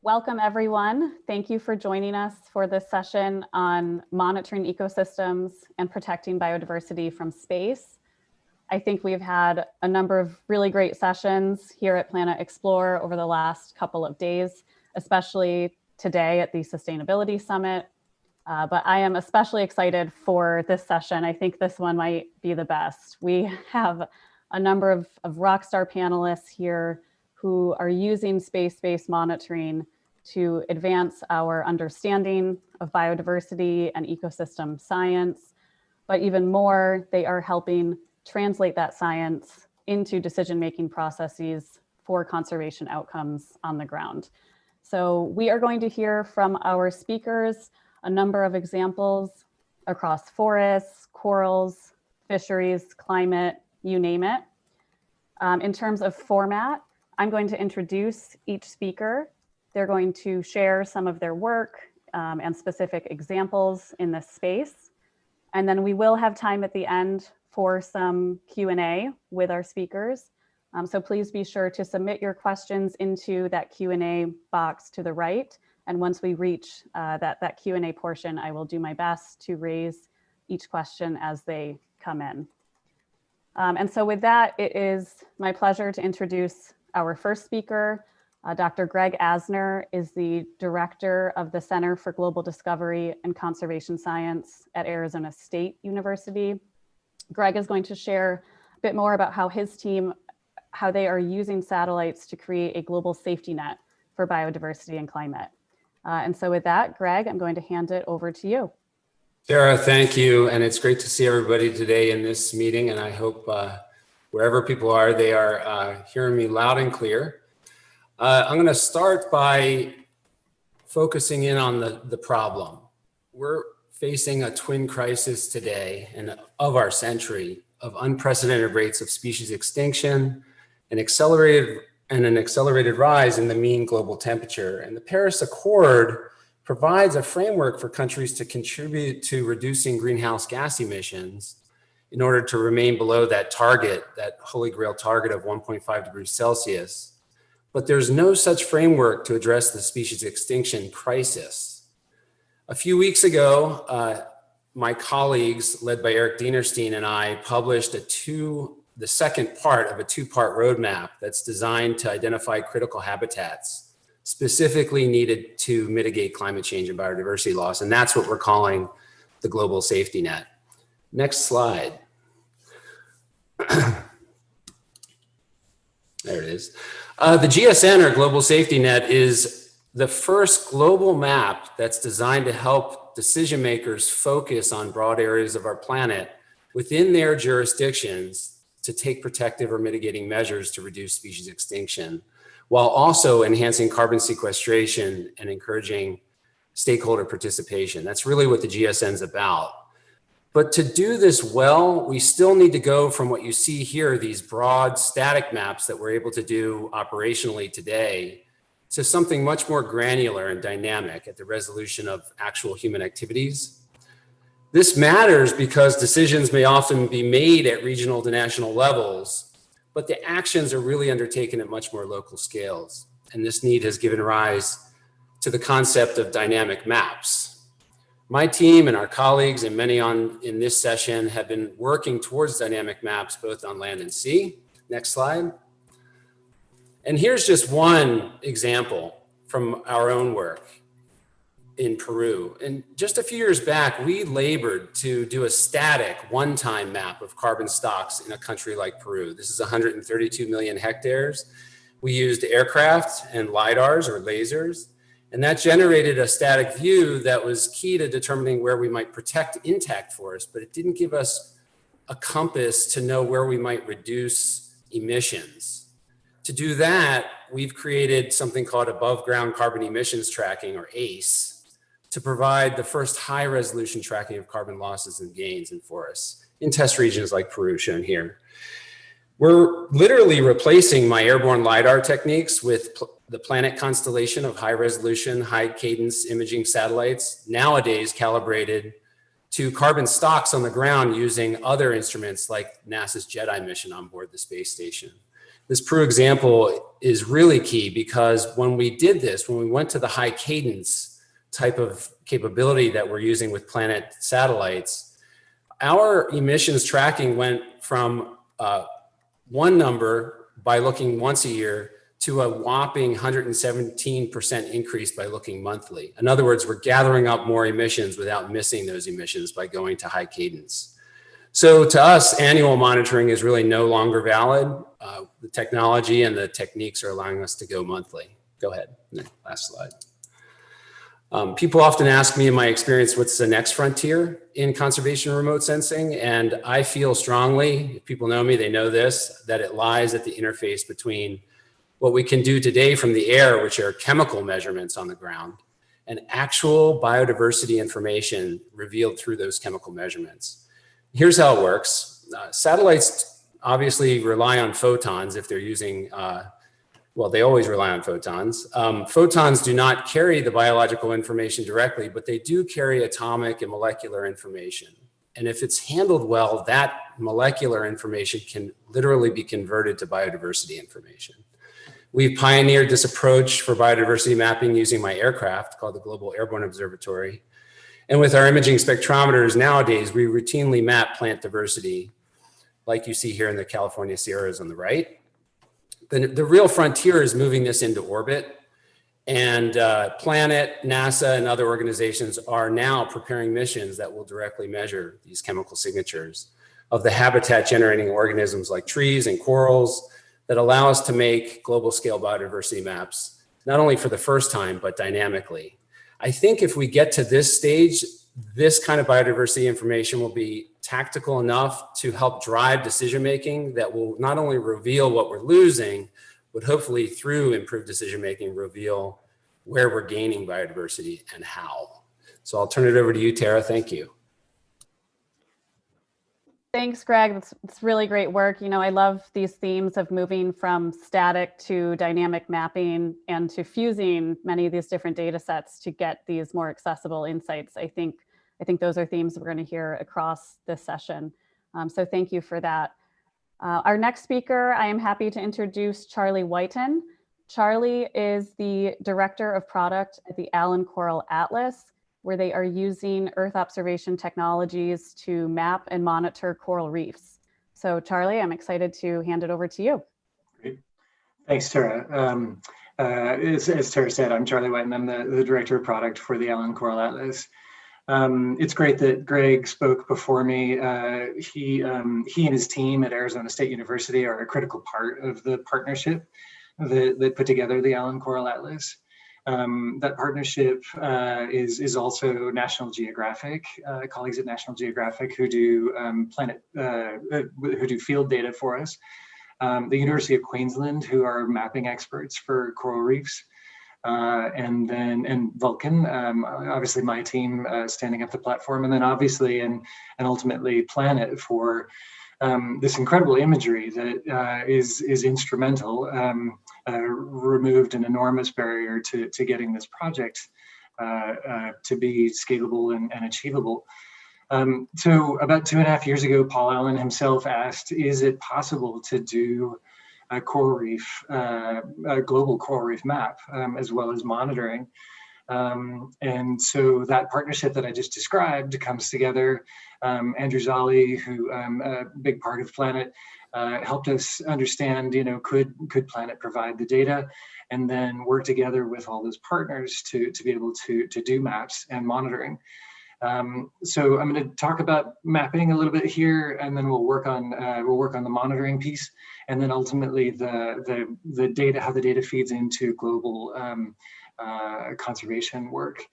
Welcome, everyone. Thank you for joining us for this session on monitoring ecosystems and protecting biodiversity from space. I think we've had a number of really great sessions here at Planet Explore over the last couple of days, especially today at the Sustainability Summit. But I am especially excited for this session. I think this one might be the best. We have a number of rockstar panelists here who are using space-based monitoring to advance our understanding of biodiversity and ecosystem science. But even more, they are helping translate that science into decision-making processes for conservation outcomes on the ground. So we are going to hear from our speakers a number of examples across forests, corals, fisheries, climate, you name it. In terms of format, I'm going to introduce each speaker. They're going to share some of their work and specific examples in this space. And then we will have time at the end for some Q&A with our speakers. So please be sure to submit your questions into that Q&A box to the right. And once we reach that Q&A portion, I will do my best to raise each question as they come in. And so with that, it is my pleasure to introduce our first speaker. Dr. Greg Asner is the director of the Center for Global Discovery and Conservation Science at Arizona State University. Greg is going to share a bit more about how his team, how they are using satellites to create a global safety net for biodiversity and climate. And so with that, Greg, I'm going to hand it over to you. Sarah, thank you. And it's great to see everybody today in this meeting. And I hope wherever people are, they are hearing me loud and clear. I'm going to start by focusing in on the problem. We're facing a twin crisis today and of our century of unprecedented rates of species extinction and an accelerated rise in the mean global temperature. And the Paris Accord provides a framework for countries to contribute to reducing greenhouse gas emissions in order to remain below that target, that holy grail target of 1.5 degrees Celsius. But there's no such framework to address the species extinction crisis. A few weeks ago, my colleagues, led by Eric Dienerstein and I, published the second part of a two-part roadmap that's designed to identify critical habitats specifically needed to mitigate climate change and biodiversity loss. And that's what we're calling the global safety net. Next slide. There it is. The GSN, or Global Safety Net, is the first global map that's designed to help decision makers focus on broad areas of our planet within their jurisdictions to take protective or mitigating measures to reduce species extinction, while also enhancing carbon sequestration and encouraging stakeholder participation. That's really what the GSN is about. But to do this well, we still need to go from what you see here, these broad static maps that we're able to do operationally today, to something much more granular and dynamic at the resolution of actual human activities. This matters because decisions may often be made at regional to national levels, but the actions are really undertaken at much more local scales. And this need has given rise to the concept of dynamic maps. My team and our colleagues and many in this session have been working towards dynamic maps, both on land and sea. Next slide. And here's just one example from our own work in Peru. And just a few years back, we labored to do a static one-time map of carbon stocks in a country like Peru. This is 132 million hectares. We used aircraft and LiDARs, or lasers, and that generated a static view that was key to determining where we might protect intact forests, but it didn't give us a compass to know where we might reduce emissions. To do that, we've created something called above ground carbon emissions tracking, or ACE, to provide the first high resolution tracking of carbon losses and gains in forests in test regions like Peru, shown here. We're literally replacing my airborne LiDAR techniques with the Planet constellation of high resolution, high cadence imaging satellites, nowadays calibrated to carbon stocks on the ground using other instruments like NASA's JEDI mission on board the space station. This Peru example is really key because when we did this, when we went to the high cadence type of capability that we're using with Planet satellites, our emissions tracking went from one number by looking once a year to a whopping 117% increase by looking monthly. In other words, we're gathering up more emissions without missing those emissions by going to high cadence. So to us, annual monitoring is really no longer valid. The technology and the techniques are allowing us to go monthly. Go ahead, last slide. People often ask me in my experience, what's the next frontier in conservation remote sensing? And I feel strongly, if people know me, they know this, that it lies at the interface between what we can do today from the air, which are chemical measurements on the ground, and actual biodiversity information revealed through those chemical measurements. Here's how it works. Satellites obviously rely on photons if they're using, well, they always rely on photons. Photons do not carry the biological information directly, but they do carry atomic and molecular information. And if it's handled well, that molecular information can literally be converted to biodiversity information. We've pioneered this approach for biodiversity mapping using my aircraft called the Global Airborne Observatory. And with our imaging spectrometers nowadays, we routinely map plant diversity, like you see here in the California Sierras on the right. The real frontier is moving this into orbit, and Planet, NASA, and other organizations are now preparing missions that will directly measure these chemical signatures of the habitat generating organisms like trees and corals that allow us to make global scale biodiversity maps, not only for the first time, but dynamically. I think if we get to this stage, this kind of biodiversity information will be tactical enough to help drive decision-making that will not only reveal what we're losing, but hopefully through improved decision-making reveal where we're gaining biodiversity and how. So I'll turn it over to you, Tara. Thank you. Thanks, Greg. It's really great work. You know, I love these themes of moving from static to dynamic mapping and to fusing many of these different data sets to get these more accessible insights. I think those are themes we're going to hear across this session. So thank you for that. Our next speaker, I am happy to introduce Charlie Whiten. Charlie is the Director of Product at the Allen Coral Atlas, where they are using Earth observation technologies to map and monitor coral reefs. So Charlie, I'm excited to hand it over to you. Great. Thanks, Tara. As Tara said, I'm Charlie Whiten. I'm the Director of Product for the Allen Coral Atlas. It's great that Greg spoke before me. He and his team at Arizona State University are a critical part of the partnership that put together the Allen Coral Atlas. That partnership is also National Geographic, colleagues at National Geographic who do who do field data for us. The University of Queensland, who are mapping experts for coral reefs, and Vulcan, obviously my team standing up the platform, and then obviously and ultimately Planet for this incredible imagery that is instrumental. Removed an enormous barrier to getting this project to be scalable and achievable. So about 2.5 years ago, Paul Allen himself asked, is it possible to do a coral reef, a global coral reef map, as well as monitoring? And so that partnership that I just described comes together. Andrew Zolli, who a big part of Planet, helped us understand, you know, could Planet provide the data, and then work together with all those partners to be able to do maps and monitoring. So I'm going to talk about mapping a little bit here, and then we'll work on the monitoring piece, and then ultimately the data, how the data feeds into global conservation work.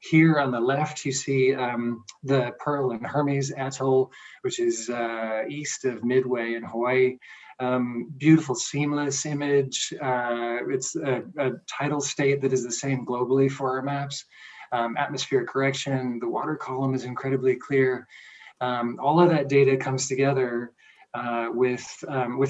Here on the left, you see the Pearl and Hermes Atoll, which is east of Midway in Hawaii. Beautiful, seamless image. It's a tidal state that is the same globally for our maps. Atmospheric correction, the water column is incredibly clear. All of that data comes together with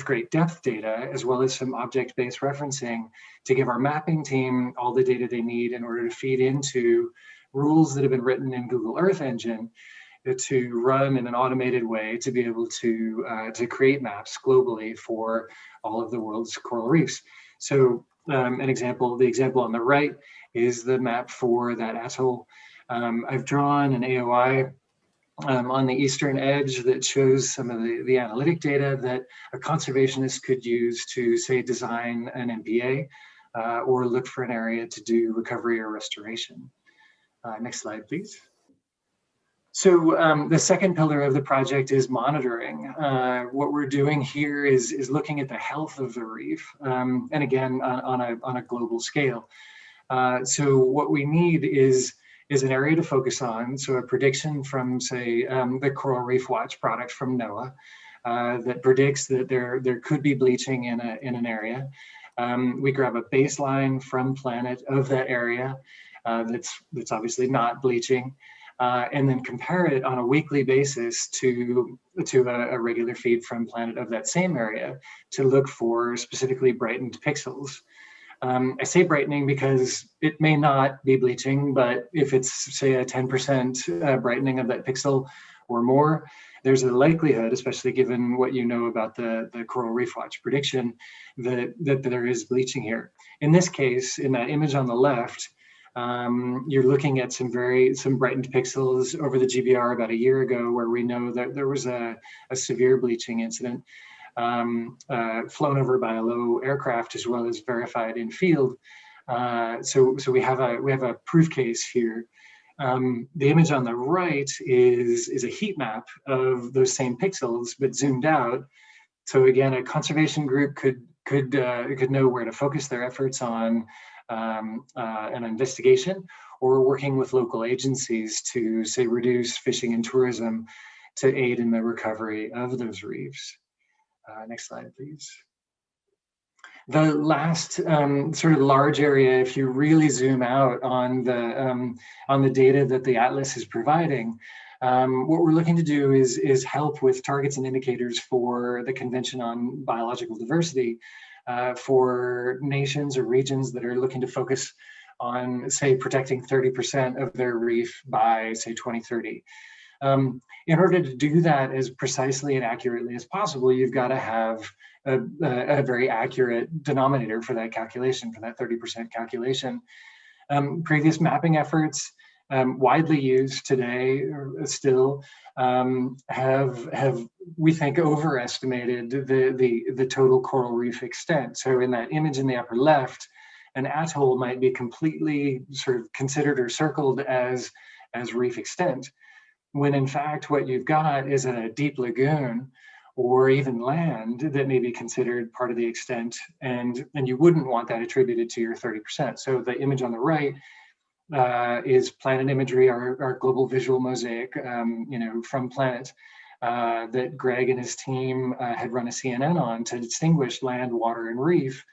great depth data, as well as some object-based referencing to give our mapping team all the data they need in order to feed into rules that have been written in Google Earth Engine to run in an automated way to be able to create maps globally for all of the world's coral reefs. So the example on the right is the map for that atoll. I've drawn an AOI on the eastern edge that shows some of the analytic data that a conservationist could use to, say, design an MPA or look for an area to do recovery or restoration. Next slide, please. So the second pillar of the project is monitoring. What we're doing here is looking at the health of the reef, and again, on a global scale. So what we need is an area to focus on. So a prediction from, say, the Coral Reef Watch product from NOAA that predicts that there could be bleaching in an area. We grab a baseline from Planet of that area that's obviously not bleaching, and then compare it on a weekly basis to a regular feed from Planet of that same area to look for specifically brightened pixels. I say brightening because it may not be bleaching, but if it's, say, a 10% brightening of that pixel or more, there's a likelihood, especially given what you know about the Coral Reef Watch prediction, that there is bleaching here. In this case, in that image on the left, you're looking at some brightened pixels over the GBR about a year ago, where we know that there was a severe bleaching incident flown over by a low aircraft, as well as verified in field. So we have a proof case here. The image on the right is a heat map of those same pixels, but zoomed out. So again, a conservation group could know where to focus their efforts on an investigation, or working with local agencies to, say, reduce fishing and tourism to aid in the recovery of those reefs. Next slide, please. The last sort of large area, if you really zoom out on the data that the Atlas is providing, what we're looking to do is help with targets and indicators for the Convention on Biological Diversity for nations or regions that are looking to focus on, say, protecting 30% of their reef by, say, 2030. In order to do that as precisely and accurately as possible, you've got to have a very accurate denominator for that calculation, for that 30% calculation. Previous mapping efforts, widely used today still, have, we think, overestimated the total coral reef extent. So in that image in the upper left, an atoll might be completely sort of considered or circled as reef extent, when in fact what you've got is a deep lagoon or even land that may be considered part of the extent, and you wouldn't want that attributed to your 30%. So the image on the right is Planet imagery, our global visual mosaic, from Planet, that Greg and his team had run a CNN on to distinguish land, water, and reef,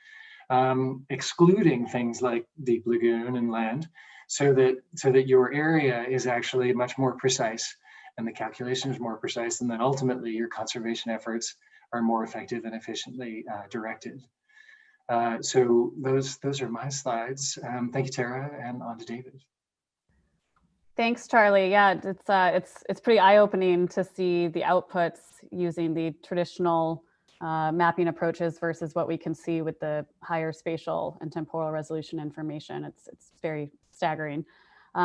excluding things like deep lagoon and land, so that your area is actually much more precise and the calculation is more precise, and then ultimately your conservation efforts are more effective and efficiently directed. So those are my slides. Thank you, Tara, and on to David. Thanks, Charlie. Yeah, it's pretty eye-opening to see the outputs using the traditional mapping approaches versus what we can see with the higher spatial and temporal resolution information. It's very staggering.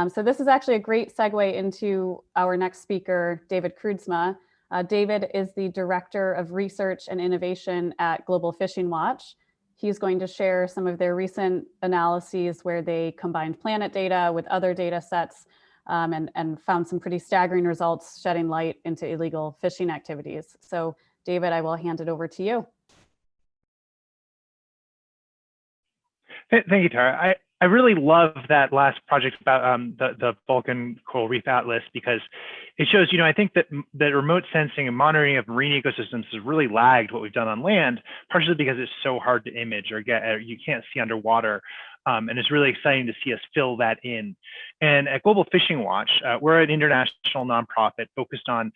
So this is actually a great segue into our next speaker, David Kreutzma. David is the Director of Research and Innovation at Global Fishing Watch. He's going to share some of their recent analyses where they combined Planet data with other data sets and found some pretty staggering results, shedding light into illegal fishing activities. So David, I will hand it over to you. Thank you, Tara. I really love that last project about the Vulcan Coral Reef Atlas, because it shows, I think that remote sensing and monitoring of marine ecosystems has really lagged what we've done on land, partially because it's so hard to image or you can't see underwater. And it's really exciting to see us fill that in. And at Global Fishing Watch, we're an international nonprofit focused on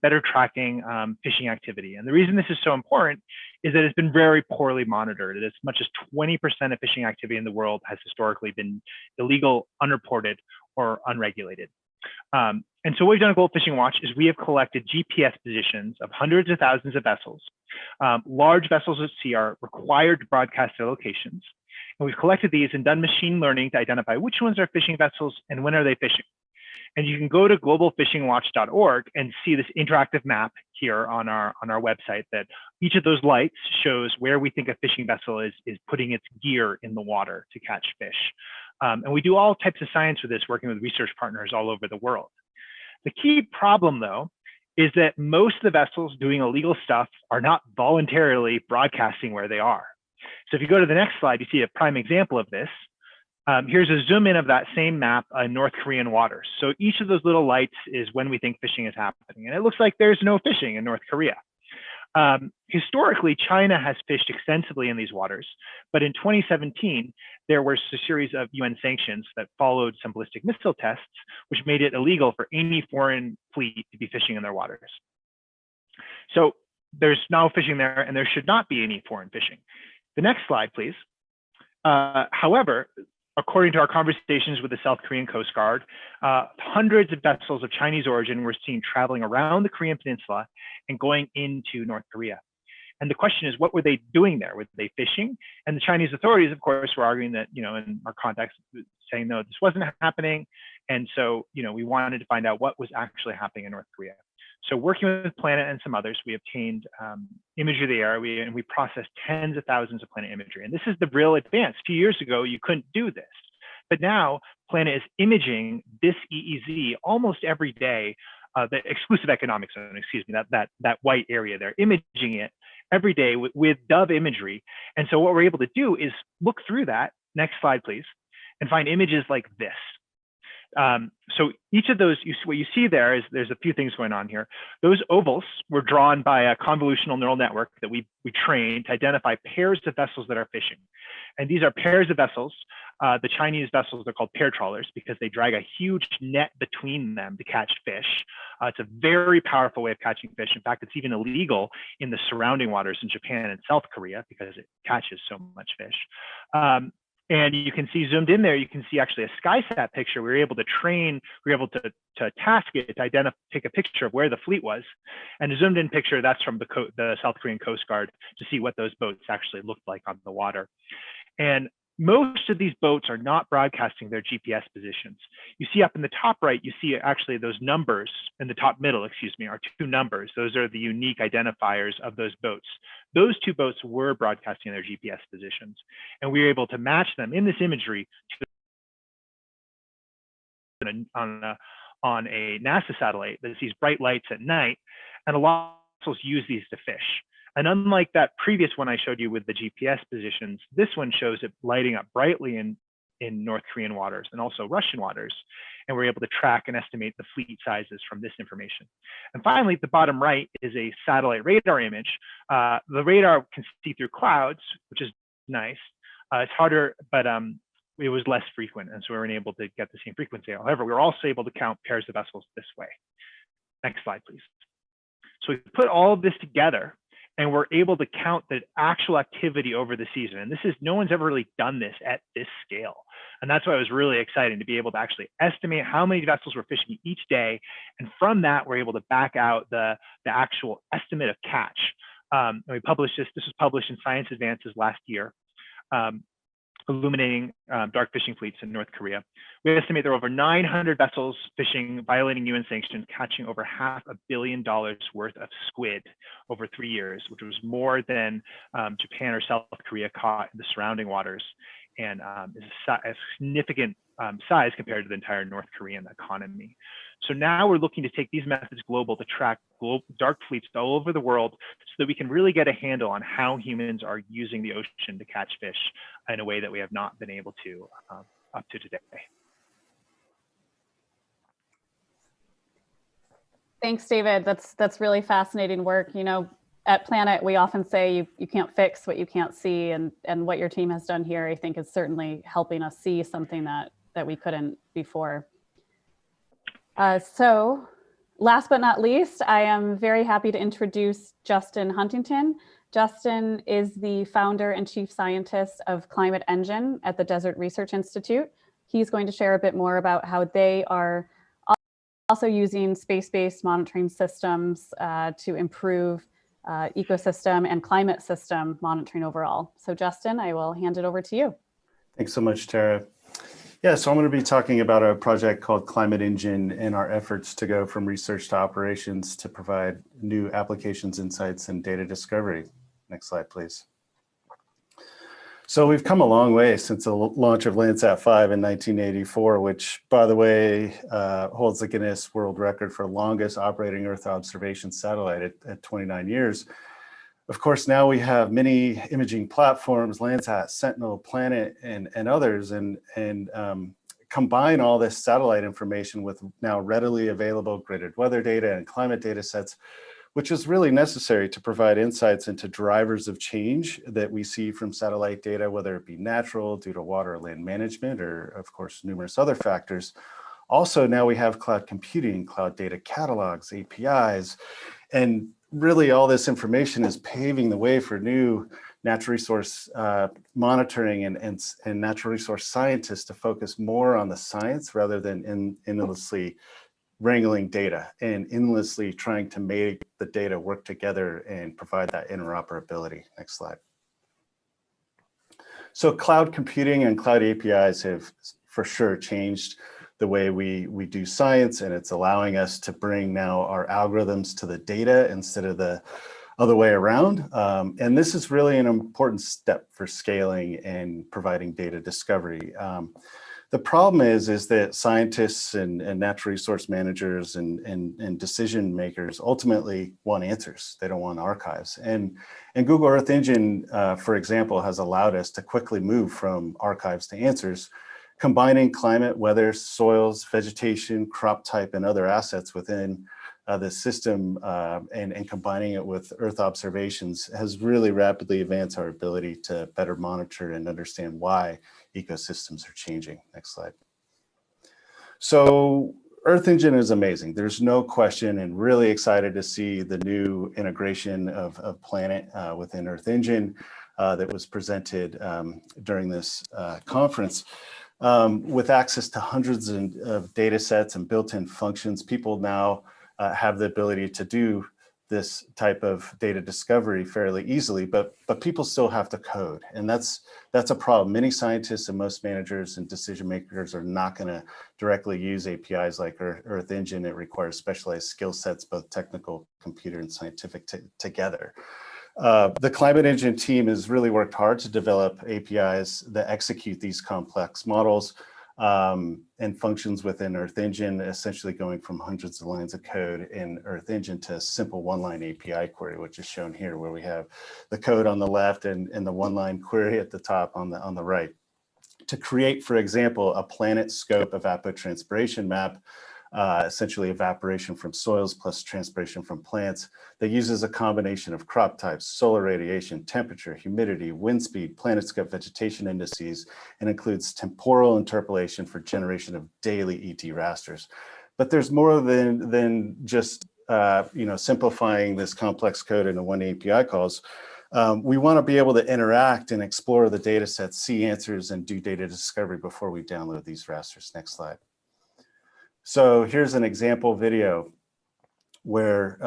better tracking fishing activity. And the reason this is so important is that it's been very poorly monitored. As much as 20% of fishing activity in the world has historically been illegal, unreported, or unregulated. And so what we've done at Global Fishing Watch is we have collected GPS positions of hundreds of thousands of vessels. Large vessels at sea are required to broadcast their locations. And we've collected these and done machine learning to identify which ones are fishing vessels and when are they fishing. And you can go to globalfishingwatch.org and see this interactive map here on our website that each of those lights shows where we think a fishing vessel is putting its gear in the water to catch fish. And we do all types of science with this, working with research partners all over the world. The key problem, though, is that most of the vessels doing illegal stuff are not voluntarily broadcasting where they are. So if you go to the next slide, you see a prime example of this. Here's a zoom in of that same map in North Korean waters. So each of those little lights is when we think fishing is happening. And it looks like there's no fishing in North Korea. Historically, China has fished extensively in these waters, but in 2017, there was a series of UN sanctions that followed some ballistic missile tests, which made it illegal for any foreign fleet to be fishing in their waters. So there's no fishing there, and there should not be any foreign fishing. The next slide, please. However, according to our conversations with the South Korean Coast Guard, hundreds of vessels of Chinese origin were seen traveling around the Korean Peninsula and going into North Korea. And the question is, what were they doing there? Were they fishing? And the Chinese authorities, of course, were arguing that, in our context, saying, no, this wasn't happening. And so, we wanted to find out what was actually happening in North Korea. So working with Planet and some others, we obtained imagery of the air, and we processed tens of thousands of Planet imagery. And this is the real advance. A few years ago, you couldn't do this. But now Planet is imaging this EEZ almost every day, the exclusive economic zone, excuse me, that white area there, imaging it every day with Dove imagery. And so what we're able to do is look through that, next slide, please, and find images like this. So each of those, what you see there is there's a few things going on here. Those ovals were drawn by a convolutional neural network that we trained to identify pairs of vessels that are fishing. And these are pairs of vessels. The Chinese vessels are called pair trawlers because they drag a huge net between them to catch fish. It's a very powerful way of catching fish. In fact, it's even illegal in the surrounding waters in Japan and South Korea because it catches so much fish. And you can see zoomed in there, you can see actually a SkySat picture. We were able to train, we were able to task it to take a picture of where the fleet was. And a zoomed in picture, that's from the South Korean Coast Guard to see what those boats actually looked like on the water. And most of these boats are not broadcasting their GPS positions. You see up in the top right, you see actually those numbers in the top middle, excuse me, are two numbers. Those are the unique identifiers of those boats. Those two boats were broadcasting their GPS positions, and we were able to match them in this imagery to on a NASA satellite that sees bright lights at night, and a lot of vessels use these to fish. And unlike that previous one I showed you with the GPS positions, this one shows it lighting up brightly in North Korean waters and also Russian waters. And we're able to track and estimate the fleet sizes from this information. And finally, the bottom right is a satellite radar image. The radar can see through clouds, which is nice. It's harder, but it was less frequent. And so we were able to get the same frequency. However, we were also able to count pairs of vessels this way. Next slide, please. So we put all of this together, and we're able to count the actual activity over the season. And no one's ever really done this at this scale. And that's why it was really exciting to be able to actually estimate how many vessels were fishing each day. And from that, we're able to back out the actual estimate of catch. And we published this was published in Science Advances last year, illuminating dark fishing fleets in North Korea. We estimate there are over 900 vessels fishing, violating UN sanctions, catching over $500 million worth of squid over 3 years, which was more than Japan or South Korea caught in the surrounding waters, and is a significant size compared to the entire North Korean economy. So now we're looking to take these methods global to track dark fleets all over the world so that we can really get a handle on how humans are using the ocean to catch fish in a way that we have not been able to up to today. Thanks, David. That's really fascinating work. At Planet, we often say you can't fix what you can't see, and what your team has done here, I think, is certainly helping us see something that we couldn't before. So last but not least, I am very happy to introduce Justin Huntington. Justin is the founder and chief scientist of Climate Engine at the Desert Research Institute. He's going to share a bit more about how they are also using space-based monitoring systems to improve ecosystem and climate system monitoring overall. So Justin, I will hand it over to you. Thanks so much, Tara. Yeah, so I'm going to be talking about a project called Climate Engine and our efforts to go from research to operations to provide new applications, insights, and data discovery. Next slide, please. So we've come a long way since the launch of Landsat 5 in 1984, which, by the way, holds the Guinness World Record for longest operating Earth observation satellite at 29 years. Of course, now we have many imaging platforms, Landsat, Sentinel, Planet, and others, and combine all this satellite information with now readily available gridded weather data and climate data sets, which is really necessary to provide insights into drivers of change that we see from satellite data, whether it be natural, due to water or land management, or of course, numerous other factors. Also, now we have cloud computing, cloud data catalogs, APIs, and really all this information is paving the way for new natural resource monitoring and natural resource scientists to focus more on the science rather than endlessly wrangling data and endlessly trying to make the data work together and provide that interoperability. Next slide. So cloud computing and cloud APIs have for sure changed the way we do science, and it's allowing us to bring now our algorithms to the data instead of the other way around. And this is really an important step for scaling and providing data discovery. The problem is that scientists and natural resource managers and decision makers ultimately want answers. They don't want archives. And Google Earth Engine, for example, has allowed us to quickly move from archives to answers, combining climate, weather, soils, vegetation, crop type, and other assets within the system and combining it with Earth observations has really rapidly advanced our ability to better monitor and understand why ecosystems are changing. Next slide. So Earth Engine is amazing. There's no question, and really excited to see the new integration of Planet within Earth Engine that was presented during this conference. With access to hundreds of data sets and built-in functions, people now have the ability to do this type of data discovery fairly easily, but people still have to code, and that's a problem. Many scientists and most managers and decision makers are not going to directly use APIs like Earth Engine. It requires specialized skill sets, both technical, computer, and scientific together. The Climate Engine team has really worked hard to develop APIs that execute these complex models and functions within Earth Engine, essentially going from hundreds of lines of code in Earth Engine to a simple one-line API query, which is shown here, where we have the code on the left and the one-line query at the top on the right. To create, for example, a planet scope evapotranspiration map, essentially evaporation from soils plus transpiration from plants, that uses a combination of crop types, solar radiation, temperature, humidity, wind speed, planet scope vegetation indices, and includes temporal interpolation for generation of daily ET rasters. But there's more than just simplifying this complex code into one API calls. We want to be able to interact and explore the data sets, see answers, and do data discovery before we download these rasters. Next slide. So here's an example video where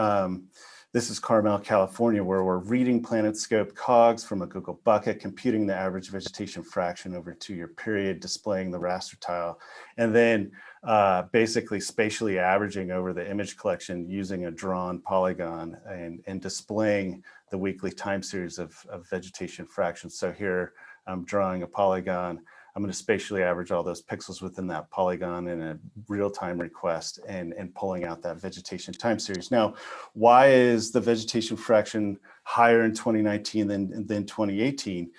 this is Carmel, California, where we're reading PlanetScope COGS from a Google bucket, computing the average vegetation fraction over a 2-year period, displaying the raster tile, and then basically spatially averaging over the image collection using a drawn polygon and displaying the weekly time series of vegetation fractions. So here I'm drawing a polygon. I'm going to spatially average all those pixels within that polygon in a real-time request and pulling out that vegetation time series. Now, why is the vegetation fraction higher in 2019 than 2018?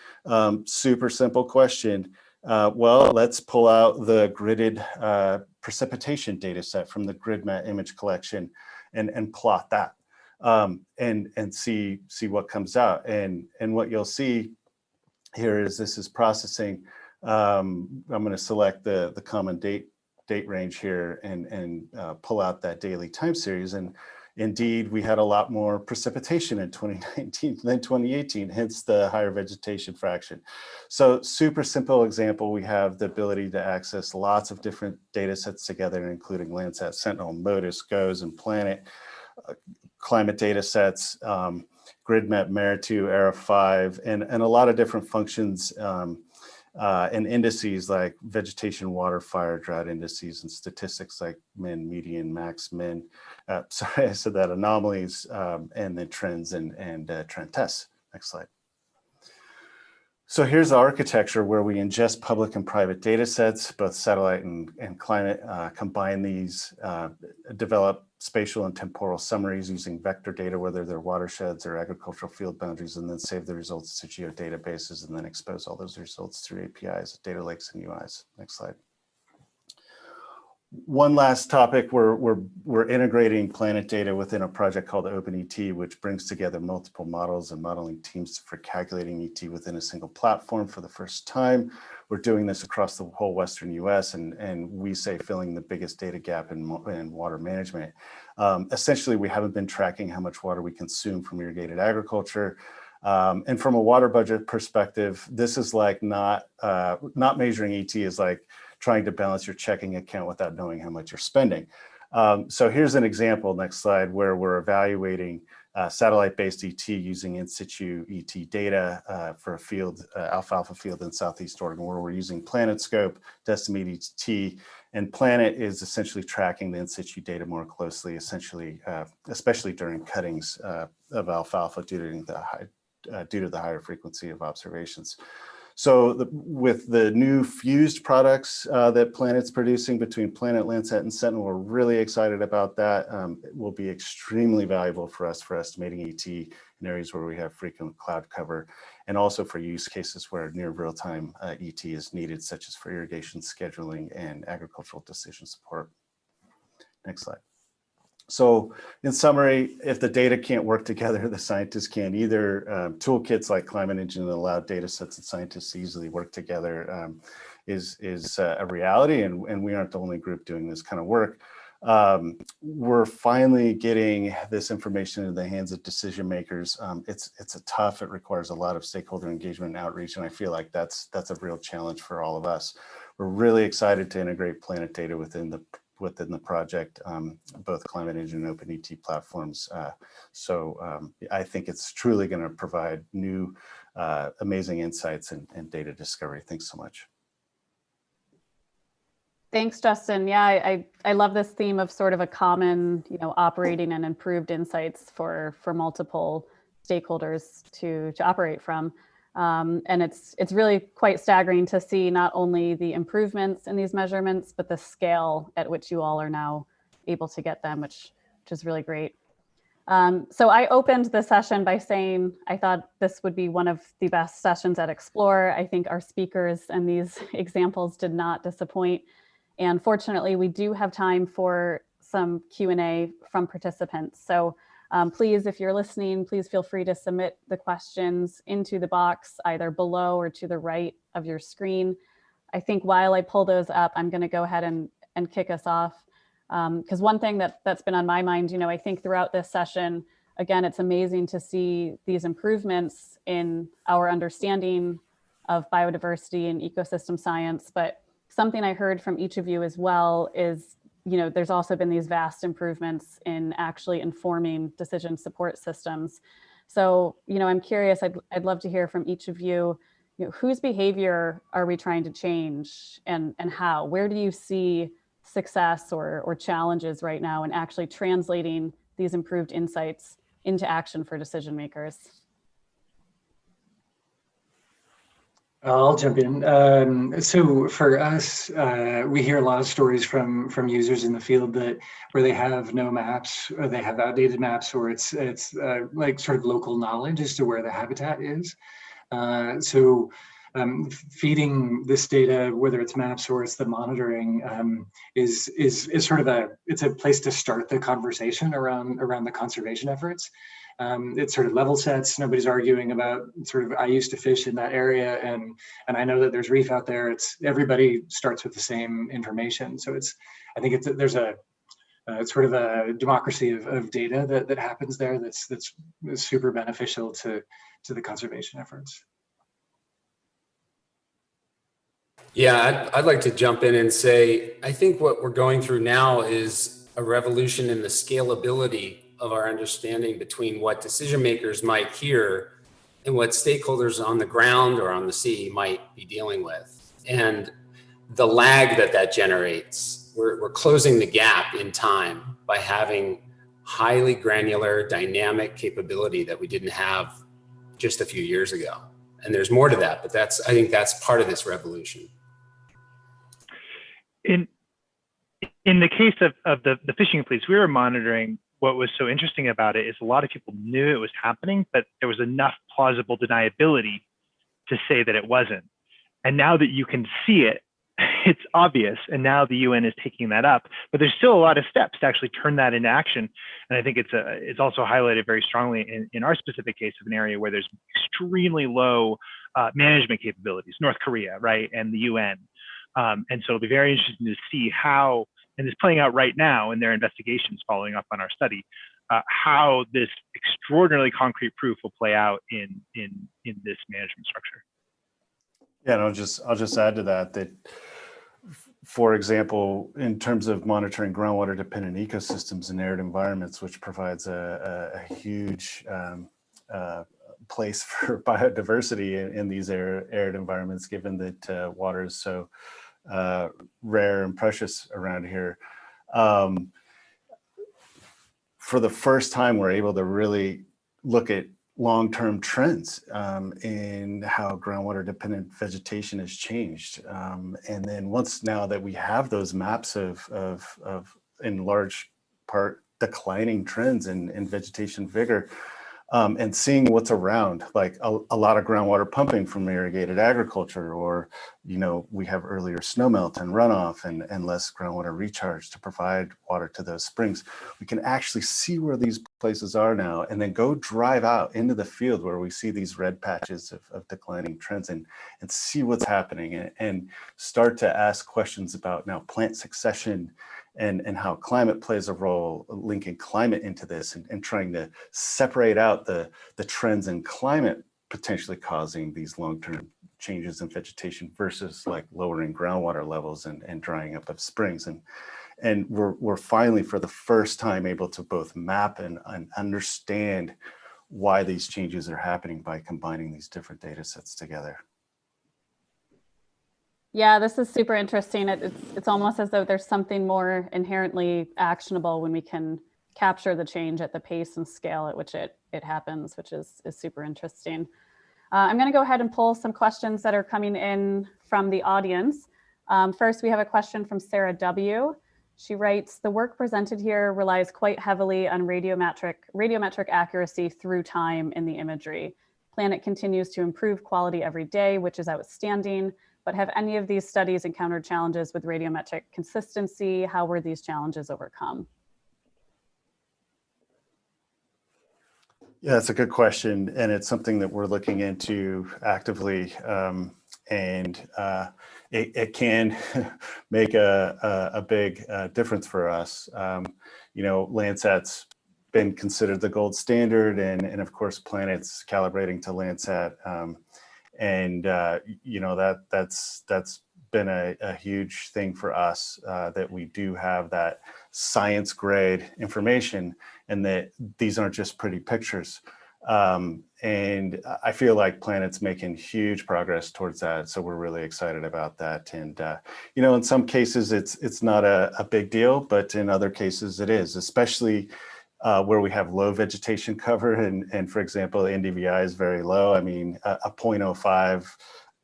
Super simple question. Well, let's pull out the gridded precipitation data set from the GridMat image collection and plot that and see what comes out. And what you'll see here is this is processing. I'm going to select the common date range here and pull out that daily time series. And Indeed, we had a lot more precipitation in 2019 than 2018, hence the higher vegetation fraction. So super simple example, we have the ability to access lots of different data sets together, including Landsat, Sentinel, MODIS, GOES, and Planet, climate data sets, GridMap, Meritu, ERA5, and a lot of different functions and indices like vegetation, water, fire, drought indices, and statistics like min, median, max, min. Sorry, I said that, anomalies, and then trends and trend tests. Next slide. So here's the architecture where we ingest public and private data sets, both satellite and climate, combine these, develop spatial and temporal summaries using vector data, whether they're watersheds or agricultural field boundaries, and then save the results to geodatabases and then expose all those results through APIs, data lakes, and UIs. Next slide. One last topic, we're integrating planet data within a project called OpenET, which brings together multiple models and modeling teams for calculating ET within a single platform for the first time. We're doing this across the whole Western US, and we say filling the biggest data gap in water management. Essentially, we haven't been tracking how much water we consume from irrigated agriculture. And from a water budget perspective, this is like not measuring ET is like trying to balance your checking account without knowing how much you're spending. So here's an example, next slide, where we're evaluating satellite-based ET using in situ ET data for a field, alfalfa field in Southeast Oregon, where we're using PlanetScope to estimate ET. And Planet is essentially tracking the in situ data more closely, essentially, especially during cuttings of alfalfa due to the higher frequency of observations. So with the new fused products that Planet's producing between Planet, Landsat, and Sentinel, we're really excited about that. It will be extremely valuable for us for estimating ET in areas where we have frequent cloud cover, and also for use cases where near real-time ET is needed, such as for irrigation scheduling and agricultural decision support. Next slide. So in summary, if the data can't work together, the scientists can't either. Toolkits like Climate Engine that allow data sets and scientists to easily work together is a reality, and we aren't the only group doing this kind of work. We're finally getting this information in the hands of decision makers. It's it requires a lot of stakeholder engagement and outreach, and I feel like that's a real challenge for all of us. We're really excited to integrate Planet data within the project, both Climate Engine and OpenET platforms. I think it's truly going to provide new, amazing insights and data discovery. Thanks so much. Thanks, Justin. Yeah, I love this theme of sort of a common, operating and improved insights for multiple stakeholders to operate from. And it's really quite staggering to see not only the improvements in these measurements, but the scale at which you all are now able to get them, which is really great. So I opened the session by saying I thought this would be one of the best sessions at Explore. I think our speakers and these examples did not disappoint. And fortunately, we do have time for some Q&A from participants. So please, if you're listening, please feel free to submit the questions into the box either below or to the right of your screen. I think while I pull those up, I'm going to go ahead and kick us off. Because one thing that's been on my mind, I think throughout this session, again, it's amazing to see these improvements in our understanding of biodiversity and ecosystem science. But something I heard from each of you as well is there's also been these vast improvements in actually informing decision support systems. So, I'm curious, I'd love to hear from each of you, whose behavior are we trying to change and how? Where do you see success or challenges right now in actually translating these improved insights into action for decision makers? I'll jump in. So for us, we hear a lot of stories from users in the field where they have no maps, or they have outdated maps, or it's like sort of local knowledge as to where the habitat is. Feeding this data, whether it's maps or it's the monitoring, is sort of it's a place to start the conversation around the conservation efforts. It sort of level sets. Nobody's arguing about sort of, I used to fish in that area and I know that there's reef out there. Everybody starts with the same information. So I think there's a sort of a democracy of data that happens there that's super beneficial to the conservation efforts. Yeah, I'd like to jump in and say, I think what we're going through now is a revolution in the scalability of our understanding between what decision makers might hear and what stakeholders on the ground or on the sea might be dealing with. And the lag that generates, we're closing the gap in time by having highly granular dynamic capability that we didn't have just a few years ago. And there's more to that, but I think that's part of this revolution. In the case of the fishing fleets we were monitoring, what was so interesting about it is a lot of people knew it was happening, but there was enough plausible deniability to say that it wasn't. And now that you can see it, it's obvious. And now the UN is taking that up, but there's still a lot of steps to actually turn that into action. And I think it's also highlighted very strongly in our specific case of an area where there's extremely low management capabilities, North Korea, right, and the UN. And so it'll be very interesting to see how, and it's playing out right now in their investigations following up on our study, how this extraordinarily concrete proof will play out in this management structure. Yeah, and I'll just add to that, for example, in terms of monitoring groundwater dependent ecosystems and arid environments, which provides a huge place for biodiversity in these arid environments, given that water is so rare and precious around here. For the first time, we're able to really look at long-term trends in how groundwater dependent vegetation has changed. And then now that we have those maps of in large part declining trends in vegetation vigor, and seeing what's around, like a lot of groundwater pumping from irrigated agriculture, or, we have earlier snowmelt and runoff and less groundwater recharge to provide water to those springs. We can actually see where these places are now, and then go drive out into the field where we see these red patches of declining trends and see what's happening, and start to ask questions about now plant succession and how climate plays a role, linking climate into this, and trying to separate out the trends in climate potentially causing these long-term changes in vegetation versus like lowering groundwater levels and drying up of springs. And we're finally, for the first time, able to both map and understand why these changes are happening by combining these different data sets together. Yeah, this is super interesting. It's almost as though there's something more inherently actionable when we can capture the change at the pace and scale at which it happens, which is super interesting. I'm going to go ahead and pull some questions that are coming in from the audience. First, we have a question from Sarah W. She writes, the work presented here relies quite heavily on radiometric accuracy through time in the imagery. Planet continues to improve quality every day, which is outstanding. But have any of these studies encountered challenges with radiometric consistency? How were these challenges overcome? Yeah, that's a good question. And it's something that we're looking into actively. And it can make a big difference for us. Landsat's been considered the gold standard, and of course, Planet's calibrating to Landsat. That's been a huge thing for us, that we do have that science grade information, and that these aren't just pretty pictures. And I feel like Planet's making huge progress towards that, so we're really excited about that. And in some cases it's not a big deal, but in other cases it is, especially where we have low vegetation cover, and for example, NDVI is very low. I mean, a 0.05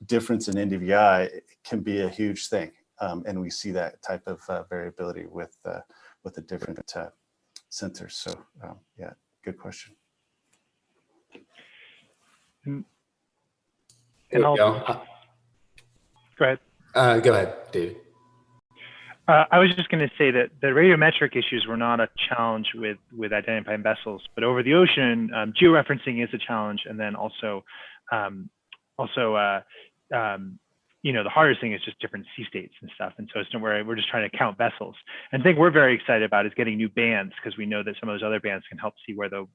difference in NDVI can be a huge thing, and we see that type of variability with the different sensors. So yeah, good question. And I'll go ahead. Go ahead, David. I was just going to say that the radiometric issues were not a challenge with identifying vessels, but over the ocean, georeferencing is a challenge, and then also the hardest thing is just different sea states and stuff. And so it's where we're just trying to count vessels. And the thing we're very excited about is getting new bands, because we know that some of those other bands can help see where the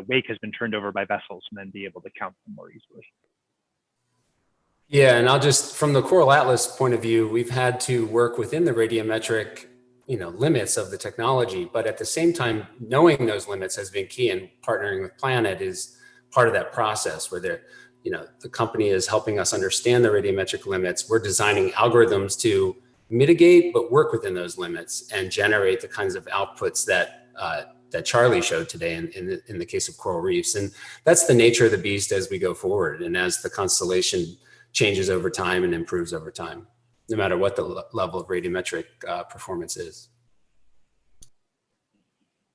wake has been turned over by vessels, and then be able to count them more easily. Yeah, and I'll just, from the Coral Atlas point of view, we've had to work within the radiometric, limits of the technology, but at the same time, knowing those limits has been key, and partnering with Planet is part of that process where the company is helping us understand the radiometric limits. We're designing algorithms to mitigate, but work within those limits and generate the kinds of outputs that Charlie showed today in the case of coral reefs. And that's the nature of the beast as we go forward, and as the constellation changes over time and improves over time, no matter what the level of radiometric performance is.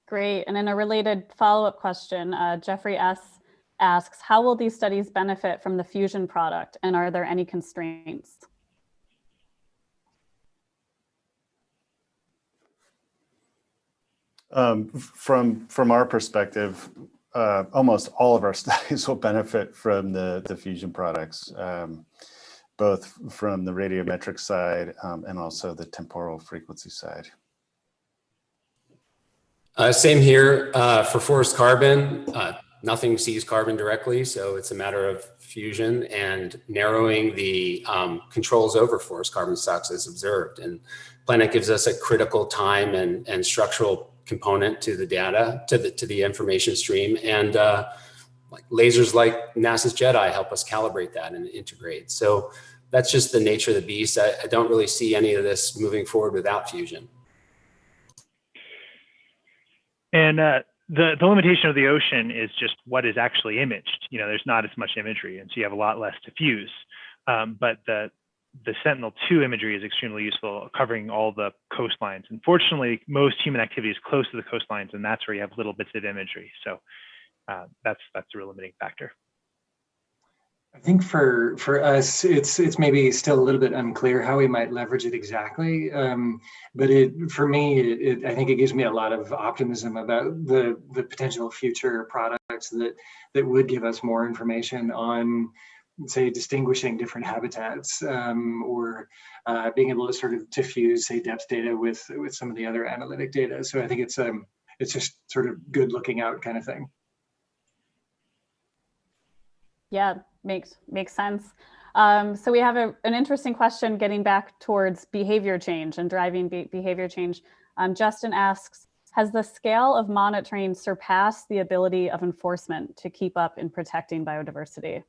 Great. And in a related follow-up question, Jeffrey S. asks, how will these studies benefit from the fusion product, and are there any constraints? From our perspective, almost all of our studies will benefit from the fusion products, both from the radiometric side and also the temporal frequency side. Same here for forest carbon. Nothing sees carbon directly, so it's a matter of fusion and narrowing the controls over forest carbon stocks as observed. And Planet gives us a critical time and structural component to the data, to the information stream, and like lasers like NASA's JEDI help us calibrate that and integrate. So that's just the nature of the beast. I don't really see any of this moving forward without fusion. And the limitation of the ocean is just what is actually imaged. There's not as much imagery, and so you have a lot less to fuse. But the Sentinel-2 imagery is extremely useful, covering all the coastlines. Unfortunately, most human activity is close to the coastlines, and that's where you have little bits of imagery. So that's a real limiting factor. I think for us, it's maybe still a little bit unclear how we might leverage it exactly. But for me, I think it gives me a lot of optimism about the potential future products that would give us more information on, say, distinguishing different habitats, or being able to sort of to fuse, say, depth data with some of the other analytic data. So I think it's just sort of good looking out kind of thing. Yeah, makes sense. So we have an interesting question getting back towards behavior change and driving behavior change. Justin asks, has the scale of monitoring surpassed the ability of enforcement to keep up in protecting biodiversity?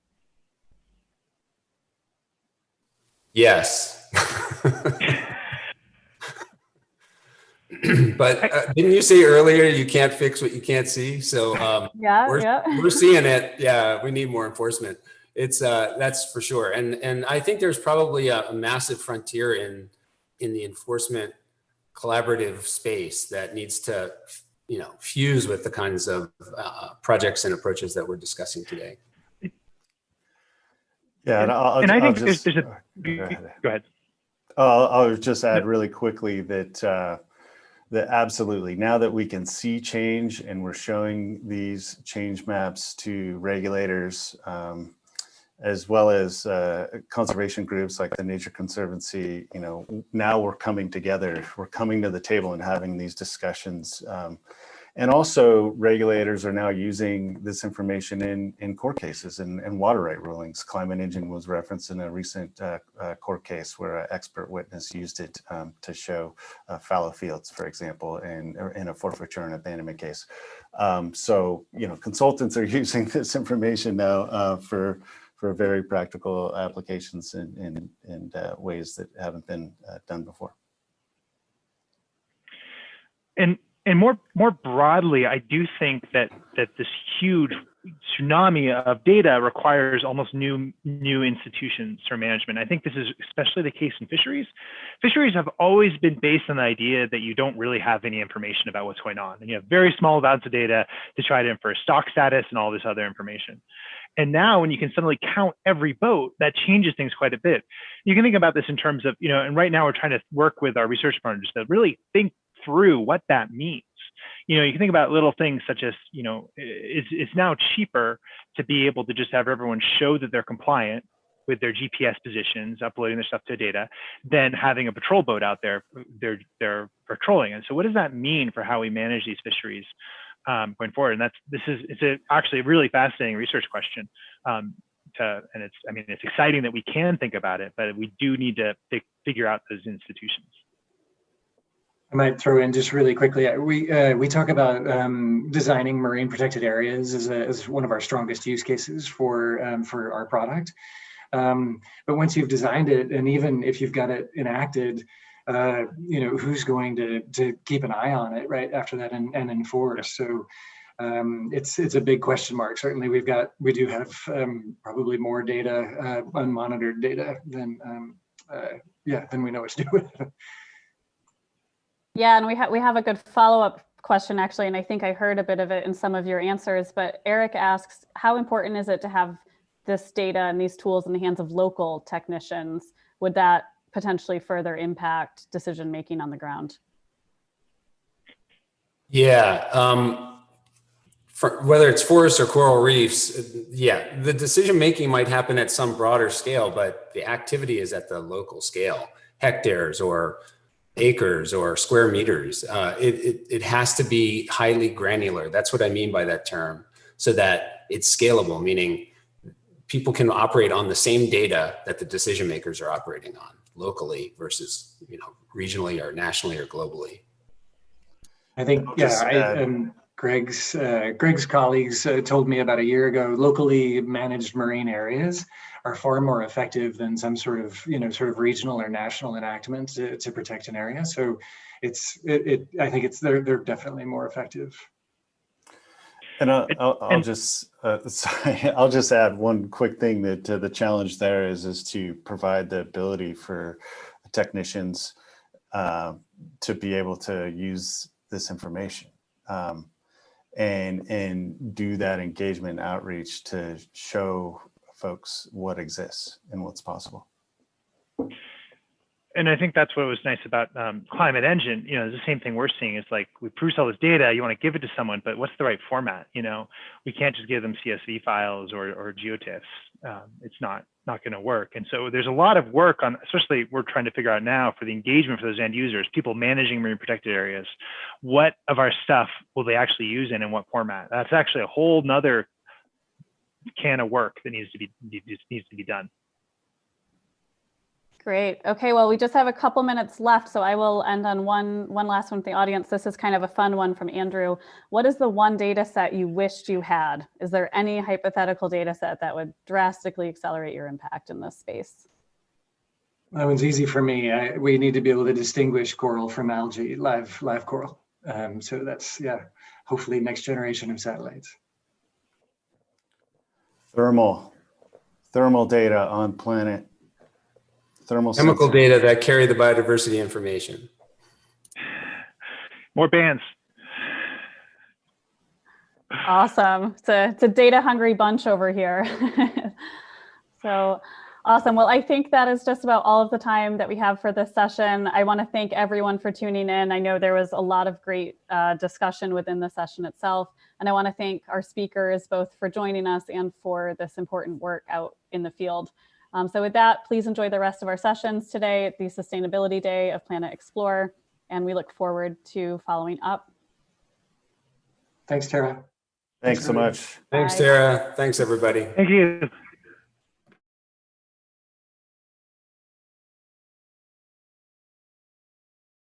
Yes. But didn't you say earlier you can't fix what you can't see? So we're seeing it. Yeah, we need more enforcement. It's that's for sure. And I think there's probably a massive frontier in the enforcement collaborative space that needs to fuse with the kinds of projects and approaches that we're discussing today. Yeah, and I think there's a go ahead. I'll just add really quickly that absolutely, now that we can see change and we're showing these change maps to regulators, as well as conservation groups like the Nature Conservancy, now we're coming together, we're coming to the table and having these discussions. And also regulators are now using this information in court cases and water right rulings. Climate Engine was referenced in a recent court case where an expert witness used it to show fallow fields, for example, in a forfeiture and abandonment case. So, consultants are using this information now for very practical applications in ways that haven't been done before. And more broadly, I do think that this huge tsunami of data requires almost new institutions for management. I think this is especially the case in fisheries. Fisheries have always been based on the idea that you don't really have any information about what's going on, and you have very small amounts of data to try to infer stock status and all this other information. And now when you can suddenly count every boat, that changes things quite a bit. You can think about this in terms of, and right now we're trying to work with our research partners to really think through what that means. You can think about little things such as, it's now cheaper to be able to just have everyone show that they're compliant with their GPS positions, uploading their stuff to data, than having a patrol boat out there they're patrolling. And so what does that mean for how we manage these fisheries going forward? And it's actually a really fascinating research question. And it's exciting that we can think about it, but we do need to figure out those institutions. I might throw in just really quickly. We talk about designing marine protected areas as one of our strongest use cases for our product. But once you've designed it, and even if you've got it enacted, who's going to keep an eye on it right after that and enforce? So it's a big question mark. Certainly, we do have probably more data, unmonitored data than we know what to do with. Yeah, and we have a good follow-up question actually, and I think I heard a bit of it in some of your answers, but Eric asks, how important is it to have this data and these tools in the hands of local technicians? Would that potentially further impact decision-making on the ground? Yeah, whether it's forests or coral reefs, the decision-making might happen at some broader scale, but the activity is at the local scale, hectares or acres or square meters. It has to be highly granular. That's what I mean by that term, so that it's scalable, meaning people can operate on the same data that the decision makers are operating on locally versus regionally or nationally or globally. I think Greg's colleagues told me about a year ago, locally managed marine areas are far more effective than some sort of regional or national enactment to protect an area. So I think they're definitely more effective. And I'll just add one quick thing that the challenge there is to provide the ability for technicians to be able to use this information and do that engagement outreach to show folks what exists and what's possible. And I think that's what was nice about Climate Engine. The same thing we're seeing is like, we produce all this data, you want to give it to someone, but what's the right format? We can't just give them CSV files or GeoTIFFs. It's not going to work. And so there's a lot of work on, especially we're trying to figure out now for the engagement for those end users, people managing marine protected areas, what of our stuff will they actually use in what format? That's actually a whole nother can of work that needs to be done. Great. Okay, well, we just have a couple minutes left, so I will end on one last one with the audience. This is kind of a fun one from Andrew. What is the one data set you wished you had? Is there any hypothetical data set that would drastically accelerate your impact in this space? That one's easy for me. We need to be able to distinguish coral from algae, live coral. So that's, hopefully next generation of satellites. Thermal data on planet. Chemical data that carry the biodiversity information. More bands. Awesome. It's a data hungry bunch over here. So awesome. Well, I think that is just about all of the time that we have for this session. I want to thank everyone for tuning in. I know there was a lot of great discussion within the session itself. And I want to thank our speakers both for joining us and for this important work out in the field. So with that, please enjoy the rest of our sessions today at the Sustainability Day of Planet Explorer, and we look forward to following up. Thanks, Tara. Thanks so much. Thanks, Tara. Thanks, everybody. Thank you.